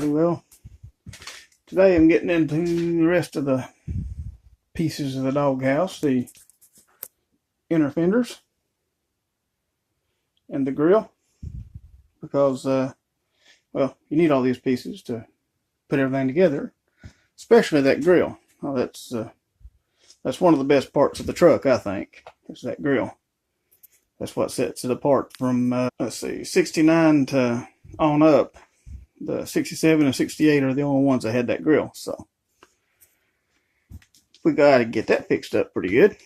Alrighty, well, today I'm getting into the rest of the pieces of the doghouse, the inner fenders and the grill, because, well, you need all these pieces to put everything together, especially that grill. Oh, that's one of the best parts of the truck, I think, is that grill. That's what sets it apart from, let's see, 69 to on up. The 67 and 68 are the only ones that had that grill, so we got to get that fixed up pretty good.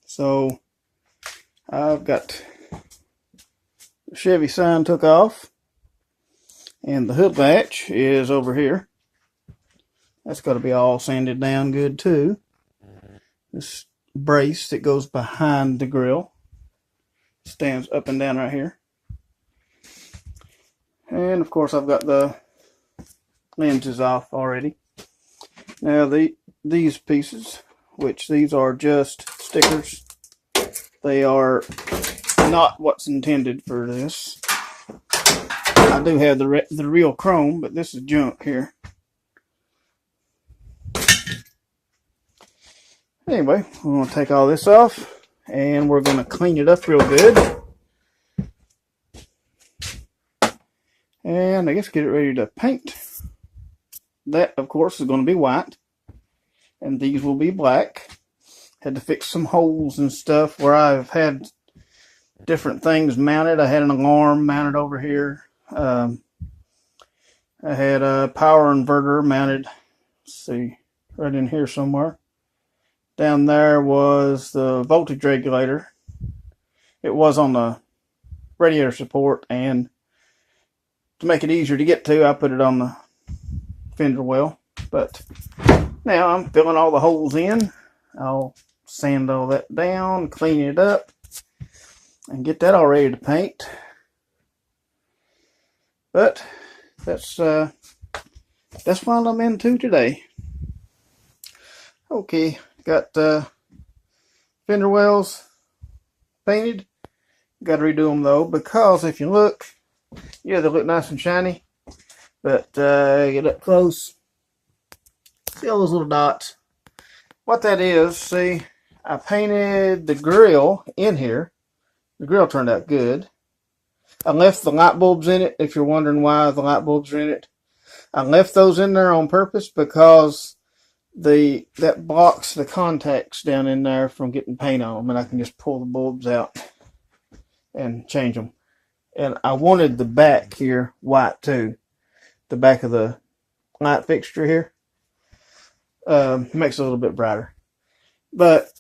So I've got the Chevy sign took off, and the hood latch is over here. That's got to be all sanded down good too. This brace that goes behind the grill stands up and down right here. And of course I've got the lenses off already. Now these pieces, which these are just stickers, they are not what's intended for this. I do have the real chrome, but this is junk here. Anyway, we're going to take all this off and we're going to clean it up real good. And I guess get it ready to paint. That, of course, is going to be white. And these will be black. Had to fix some holes and stuff where I've had different things mounted. I had an alarm mounted over here. I had a power inverter mounted. Let's see, right in here somewhere. Down there was the voltage regulator. It was on the radiator support, and to make it easier to get to, I put it on the fender well. But now I'm filling all the holes in. I'll sand all that down, clean it up, and get that all ready to paint. But that's what I'm into today. Okay, got fender wells painted. Got to redo them though, because if you look, yeah, they look nice and shiny, but get up close, see all those little dots? What that is, see, I painted the grill in here. The grill turned out good. I left the light bulbs in it, if you're wondering why the light bulbs are in it. I left those in there on purpose because that blocks the contacts down in there from getting paint on them, and I can just pull the bulbs out and change them. And I wanted the back here white too. The back of the light fixture here. Makes it a little bit brighter. But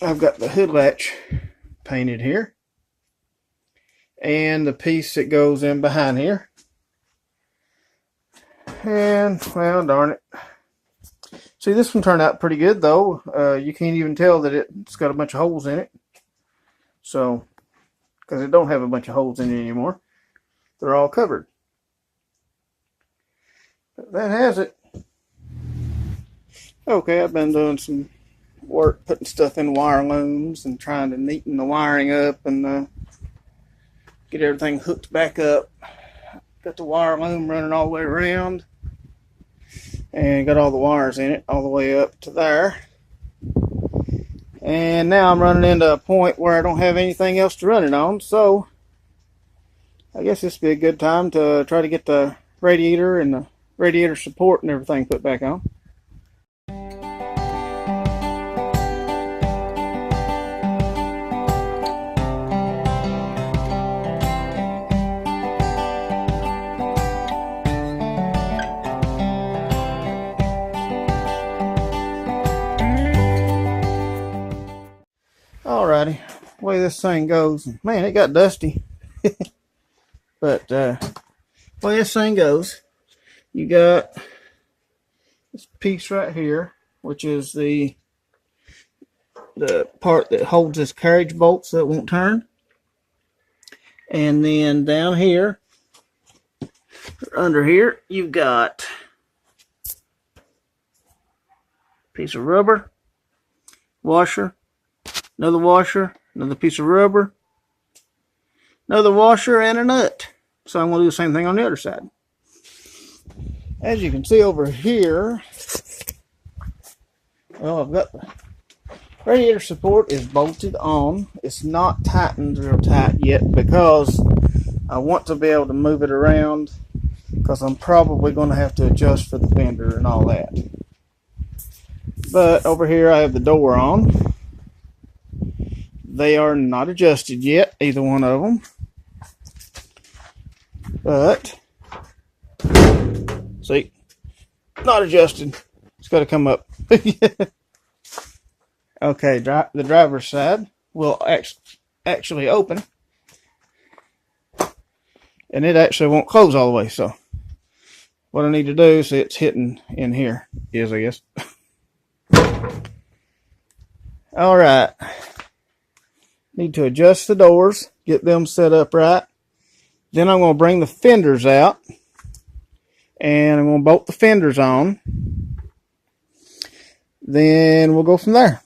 I've got the hood latch painted here. And the piece that goes in behind here. And, well, darn it. See, this one turned out pretty good though. You can't even tell that it's got a bunch of holes in it. So, because it don't have a bunch of holes in it anymore. They're all covered. But that has it. Okay, I've been doing some work putting stuff in wire looms and trying to neaten the wiring up and get everything hooked back up. Got the wire loom running all the way around. And got all the wires in it all the way up to there. And now I'm running into a point where I don't have anything else to run it on, so I guess this would be a good time to try to get the radiator and the radiator support and everything put back on. Alrighty, the way this thing goes, man, it got dusty. But the way this thing goes, you got this piece right here, which is the part that holds this carriage bolt so it won't turn. And then down here, under here, you've got a piece of rubber, washer, another washer, another piece of rubber, another washer, and a nut. So I'm going to do the same thing on the other side. As you can see over here, well, I've got the radiator support is bolted on. It's not tightened real tight yet because I want to be able to move it around, because I'm probably going to have to adjust for the fender and all that. But over here I have the door on. They are not adjusted yet, either one of them. But, see, not adjusted. It's got to come up. Okay, the driver's side will actually open. And it actually won't close all the way, so what I need to do is it's hitting in here, I guess. Alright. Need to adjust the doors, get them set up right. Then I'm going to bring the fenders out. And I'm going to bolt the fenders on. Then we'll go from there.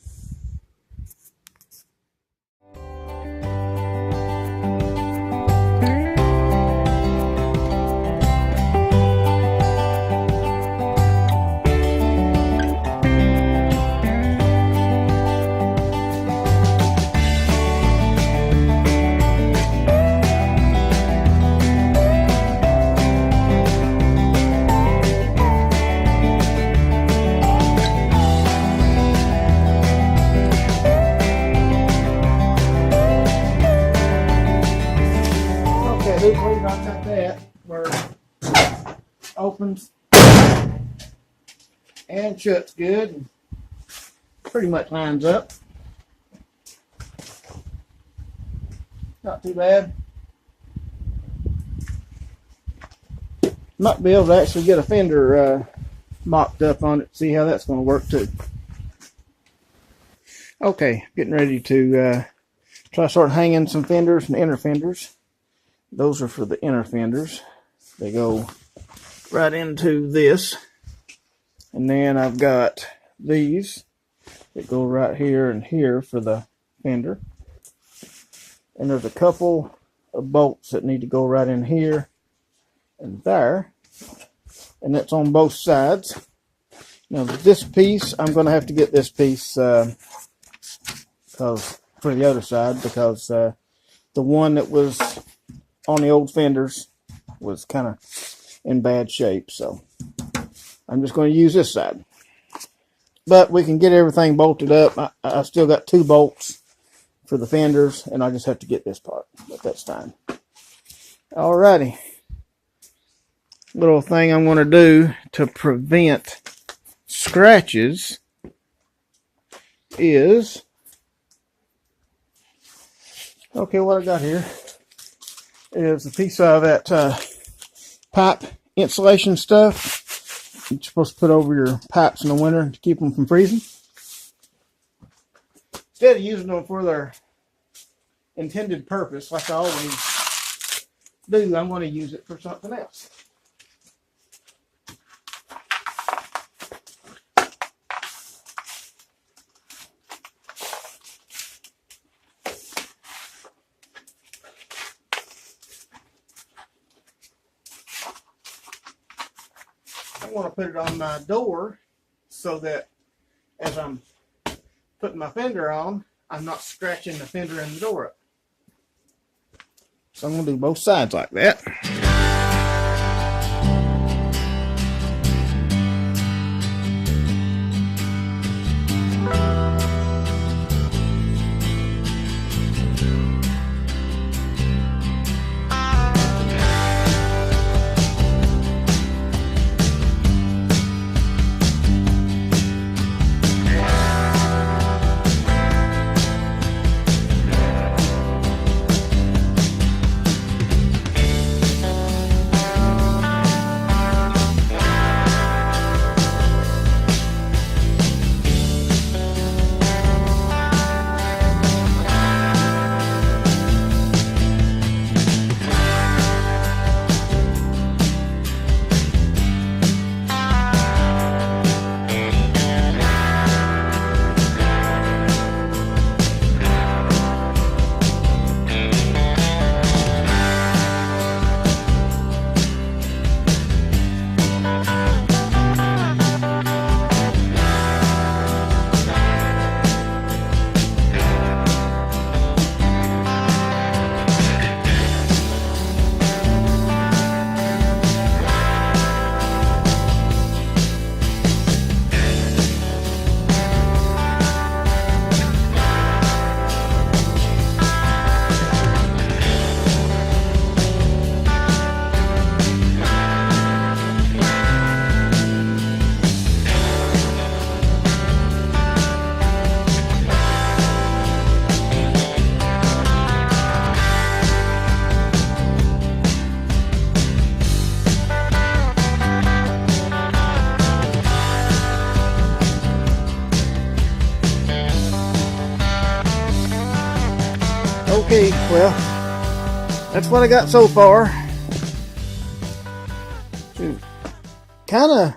Where it opens and shuts good, and pretty much lines up. Not too bad. Might be able to actually get a fender mocked up on it, see how that's going to work too. Okay, getting ready to try to start hanging some fenders and inner fenders. Those are for the inner fenders. They go right into this. And then I've got these that go right here and here for the fender. And there's a couple of bolts that need to go right in here and there. And that's on both sides. Now this piece, I'm going to have to get this piece because for the other side, because the one that was on the old fenders was kind of in bad shape, so I'm just going to use this side. But we can get everything bolted up. I still got 2 bolts for the fenders, and I just have to get this part, but that's fine. Alrighty. Little thing I'm going to do to prevent scratches is, okay, what I got here is a piece of that pipe insulation stuff you're supposed to put over your pipes in the winter to keep them from freezing. Instead of using them for their intended purpose, like I always do, I'm going to use it for something else. I want to put it on my door so that as I'm putting my fender on, I'm not scratching the fender and the door up. So I'm going to do both sides like that. Okay, well, that's what I got so far. Kind of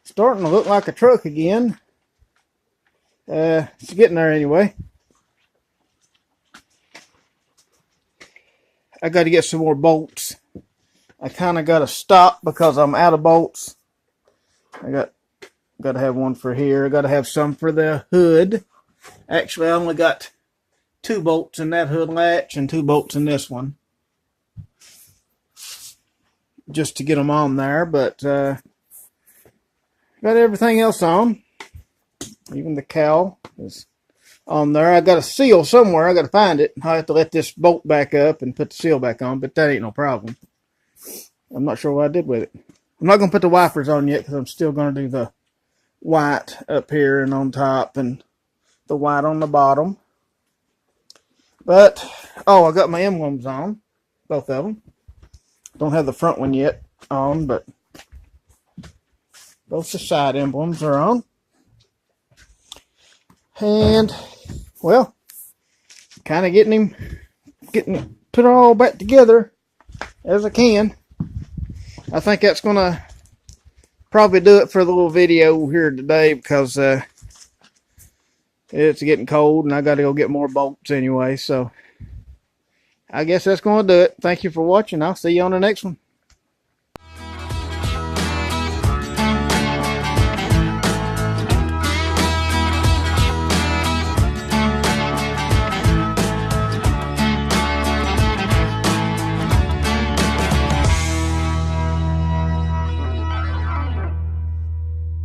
starting to look like a truck again. It's getting there anyway. I got to get some more bolts. I kind of got to stop because I'm out of bolts. I got to have one for here. I got to have some for the hood. Actually, I only got 2 bolts in that hood latch and 2 bolts in this one, just to get them on there. But got everything else on. Even the cowl is on there. I got a seal somewhere. I got to find it. I have to let this bolt back up and put the seal back on, but that ain't no problem. I'm not sure what I did with it. I'm not going to put the wipers on yet because I'm still going to do the white up here and on top and the white on the bottom. But, oh, I got my emblems on, both of them. Don't have the front one yet on, but both the side emblems are on. And, well, kind of getting put it all back together as I can. I think that's going to probably do it for the little video here today because it's getting cold and I got to go get more bolts anyway. So I guess that's going to do it. Thank you for watching. I'll see you on the next one.